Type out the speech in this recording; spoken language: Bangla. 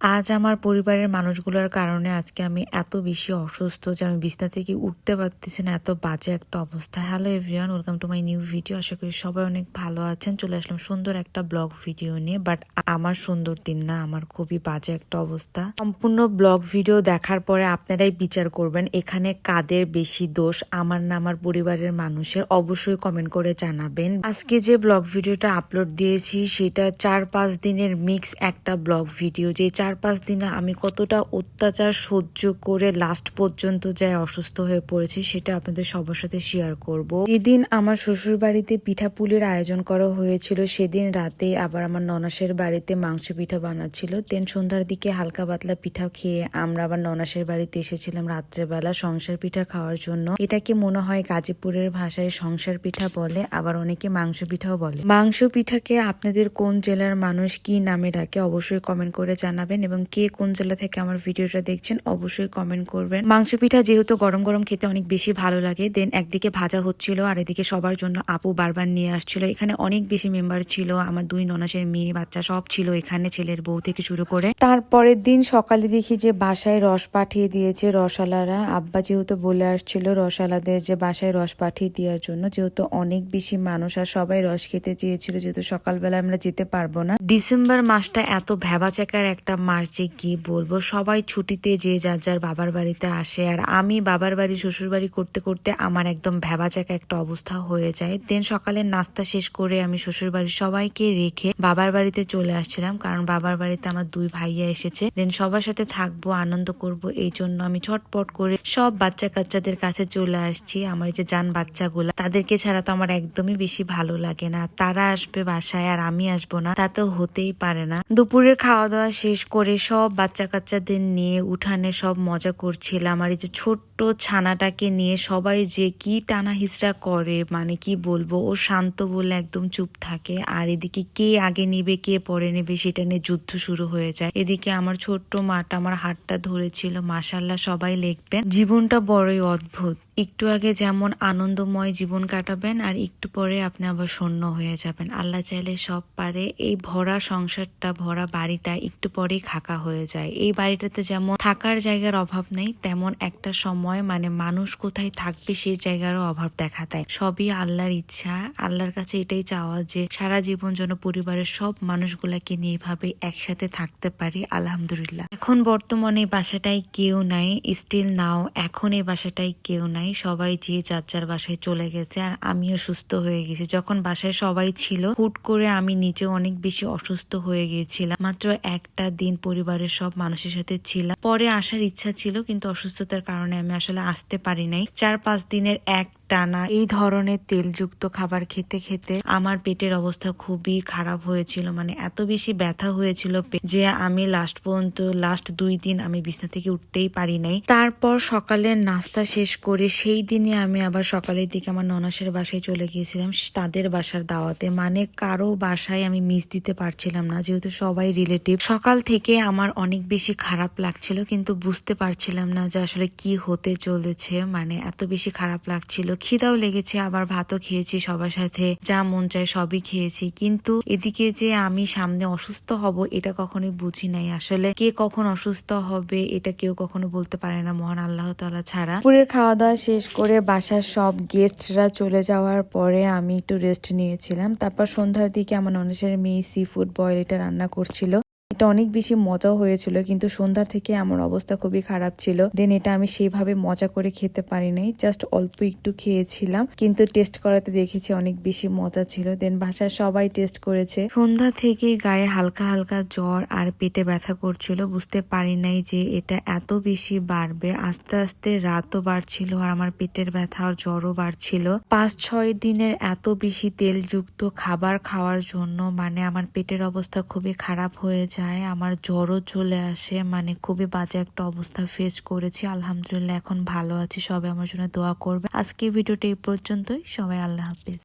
আজ আমার পরিবারের মানুষগুলোর কারণে আজকে আমি এত বেশি অসুস্থ যে আমি বিছানা থেকে উঠতে পারতেছি না, এত বাজে একটা অবস্থা। Hello everyone, welcome to my new video. আশা করি সবাই অনেক ভালো আছেন। চলে আসলাম সুন্দর একটা ব্লগ ভিডিও নিয়ে। বাট আমার সুন্দর দিন না, আমার খুবই বাজে একটা অবস্থা। সম্পূর্ণ ব্লগ ভিডিও দেখার পরে আপনারাই বিচার করবেন এখানে কাদের বেশি দোষ, আমার না আমার পরিবারের মানুষের। অবশ্যই কমেন্ট করে জানাবেন। আজকে যে ব্লগ ভিডিওটা আপলোড দিয়েছি সেটা 4-5 দিনের মিক্স একটা ব্লগ ভিডিও। যে 4-5 দিনে আমি কতটা অত্যাচার সহ্য করে লাস্ট পর্যন্ত যাই অসুস্থ হয়ে পড়েছি সেটা আপনাদের সবার সাথে শেয়ার করব। যেদিন আমার শ্বশুর বাড়িতে পিঠাপুলির আয়োজন করা হয়েছিল সেদিন রাতে আবার আমার ননাসের বাড়িতে মাংস পিঠা বানাচ্ছিল। দেন সন্ধ্যার দিকে হালকা পাতলা পিঠা খেয়ে আমরা আবার ননাসের বাড়িতে এসেছিলাম রাত্রেবেলা সংসার পিঠা খাওয়ার জন্য। এটাকে মনে হয় গাজীপুরের ভাষায় সংসার পিঠা বলে, আবার অনেকে মাংস পিঠাও বলে। মাংস পিঠাকে আপনাদের কোন জেলার মানুষ কি নামে ডাকে অবশ্যই কমেন্ট করে জানাবেন, এবং কে কোন জেলা থেকে আমার ভিডিওটা দেখছেন অবশ্যই কমেন্ট করবেন। মাংস পিঠা যেহেতু গরম গরম খেতে অনেক বেশি ভালো লাগে। দেন একদিকে ভাজা হচ্ছিল আর এদিকে সবার জন্য আপু বারবার নিয়ে আসছিল। এখানে অনেক বেশি মেম্বার ছিল, আমার 2 ননাসের মেয়ে বাচ্চা সব ছিল এখানে, ছেলের বউ থেকে শুরু করে। তারপরের দিন সকালে দেখি যে বাসায় রস পাঠিয়ে দিয়েছে রসালারা। আব্বা যেহেতু বলে আসছিল রসালাদের যে বাসায় রস পাঠিয়ে দেওয়ার জন্য, যেহেতু অনেক বেশি মানুষ আর সবাই রস খেতে চেয়েছিল, যেহেতু সকালবেলা আমরা যেতে পারবো না। ডিসেম্বর মাসটা এত ভ্যাবাচাকার একটা মাস যে কি বলবো। সবাই ছুটিতে যে যার যার বাবার বাড়িতে আসে, আর আমি বাবার বাড়ি শ্বশুর বাড়ি করতে করতে আমার একদম ভ্যাবাচাকা একটা অবস্থা হয়ে যায়। দেন সকালের নাস্তা শেষ করে আমি শ্বশুর বাড়ির সবাইকে রেখে বাবার বাড়িতে চলে আসছিলাম, কারণ বাবার বাড়িতে আমার 2 ভাইয়া এসেছে। দেন সবার সাথে থাকবো, আনন্দ করব, এই জন্য আমি ছটপট করে সব বাচ্চা কাচ্চাদের কাছে চলে আসছি। আমার এই যে জান বাচ্চাগুলা, তাদেরকে ছাড়া তো আমার একদমই বেশি ভালো লাগে না। তারা আসবে বাসায় আর আমি আসবো না, তা তো হতেই পারে না। দুপুরের খাওয়া দাওয়া শেষ করে সব বাচ্চা কাচ্চাদের নিয়ে উঠানে সব মজা করছিলাম। আর এই যে ছোট্ট ছানাটাকে নিয়ে সবাই যে কি টানা হিসড়া করে, মানে কি বলবো। ও শান্ত বলে একদম চুপ থাকে, আর এদিকে কে আগে নিবে কে পরে নেবে সেটা নিয়ে যুদ্ধ শুরু হয়ে যায়। এদিকে আমার ছোট্ট মাটা আমার হাতটা ধরেছিল। মাশাআল্লাহ, সবাই লিখবেন জীবনটা বড়ই অদ্ভুত। একটু আগে যেমন আনন্দময় জীবন কাটাবেন আর একটু পরে আপনি আবার শূন্য হয়ে যাবেন। আল্লাহ চাইলে সব পারে। এই ভরা সংসারটা, ভরা বাড়িটা একটু পরেই খাকা হয়ে যায়। এই বাড়িটাতে যেমন থাকার জায়গার অভাব নেই, তেমন একটা সময় মানে মানুষ কোথায় থাকবে সেই জায়গারও অভাব দেখা দেয়। সবই আল্লাহর ইচ্ছা। আল্লাহর কাছে এটাই চাওয়া যে সারা জীবন যেন পরিবারের সব মানুষগুলাকে নিয়ে এভাবে একসাথে থাকতে পারি। আলহামদুলিল্লাহ। এখন বর্তমানে এই বাসাটাই কেউ নাই, স্টিল নাও এখন এই বাসাটাই কেউ নাই। সবাই যে যার যার বাসায় চলে গেছে, আর আমিও সুস্থ হয়ে গেছি। যখন বাসায় সবাই ছিল হুট করে আমি নিজে অনেক বেশি অসুস্থ হয়ে গিয়েছিলাম। মাত্র একটা দিন পরিবারের সব মানুষের সাথে ছিলাম। পরে আসার ইচ্ছা ছিল কিন্তু অসুস্থতার কারণে আমি আসলে আসতে পারি নাই। 4-5 দিনের এক টানা এই ধরনের তেলযুক্ত খাবার খেতে খেতে আমার পেটের অবস্থা খুবই খারাপ হয়েছিল। মানে এত বেশি ব্যথা হয়েছিল যে আমি লাস্ট 2 দিন আমি বিছানা থেকে উঠতেই পারি নাই। তারপর সকালের নাস্তা শেষ করে সেই দিনে আমি আবার সকালের দিকে আমার ননাসের বাসায় চলে গিয়েছিলাম, তাদের বাসার দাওয়াতে। মানে কারো বাসায় আমি মিস দিতে পারছিলাম না, যেহেতু সবাই রিলেটিভ। সকাল থেকে আমার অনেক বেশি খারাপ লাগছিল, কিন্তু বুঝতে পারছিলাম না যে আসলে কি হতে চলেছে। মানে এত বেশি খারাপ লাগছিল। খিদাও লেগেছে, আবার ভাতও খেয়েছি সবার সাথে, যা মন চায় সবই খেয়েছি। কিন্তু এদিকে যে আমি সামনে অসুস্থ হব এটা কখনোই বুঝি নাই। আসলে কে কখন অসুস্থ হবে এটা কেউ কখনো বলতে পারে না, মহান আল্লাহ তাআলা ছাড়া। দুপুরের খাওয়া দাওয়া শেষ করে বাসার সব গেস্টরা চলে যাওয়ার পরে আমি একটু রেস্ট নিয়েছিলাম। তারপর সন্ধ্যার দিকে আমার ননসের মেয়ে সি ফুড বয়েল এটা রান্না করছিল। এটা অনেক বেশি মজাও হয়েছিল, কিন্তু সন্ধ্যা থেকে আমার অবস্থা খুবই খারাপ ছিল। দেন এটা আমি সেভাবে মজা করে খেতে পারি নাই, জাস্ট অল্প একটু খেয়েছিলাম, কিন্তু টেস্ট করাতে দেখেছি অনেক বেশি মজা ছিল। দেন বাসায় সবাই টেস্ট করেছে। সন্ধ্যা থেকে গায়ে হালকা হালকা জ্বর আর পেটে ব্যথা করছিল। বুঝতে পারি নাই যে এটা এত বেশি বাড়বে। আস্তে আস্তে রাতও বাড়ছিল আর আমার পেটের ব্যথা আর জ্বরও বাড়ছিল। 5-6 দিনের এত বেশি তেলযুক্ত খাবার খাওয়ার জন্য মানে আমার পেটের অবস্থা খুবই খারাপ হয়ে যায়। আমার জ্বরও চলে আসে, মানে খুবই বাজে একটা অবস্থা ফেস করেছি। আলহামদুলিল্লাহ এখন ভালো আছি। সবাই আমার জন্য দোয়া করবে। আজকে ভিডিওটা এই পর্যন্তই। সবাই আল্লাহ হাফেজ।